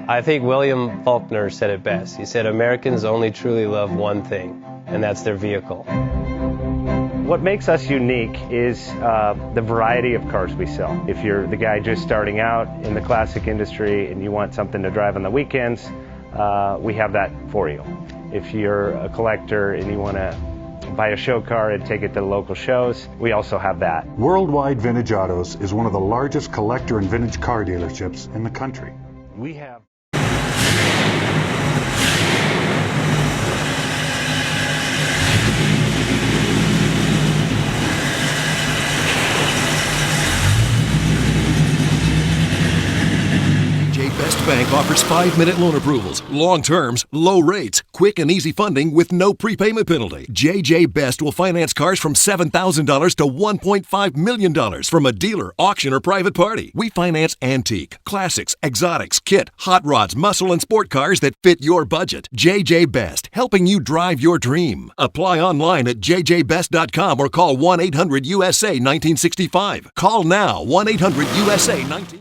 I think William Faulkner said it best. He said, Americans only truly love one thing, and that's their vehicle. What makes us unique is the variety of cars we sell. If you're the guy just starting out in the classic industry and you want something to drive on the weekends, we have that for you. If you're a collector and you want to buy a show car and take it to the local shows, we also have that. Worldwide Vintage Autos is one of the largest collector and vintage car dealerships in the country. We have Best Bank offers 5-minute loan approvals, long terms, low rates, quick and easy funding with no prepayment penalty. JJ Best will finance cars from $7,000 to $1.5 million from a dealer, auction, or private party. We finance antique, classics, exotics, kit, hot rods, muscle, and sport cars that fit your budget. JJ Best, helping you drive your dream. Apply online at jjbest.com or call 1-800-USA-1965. Call now, 1-800-USA-1965.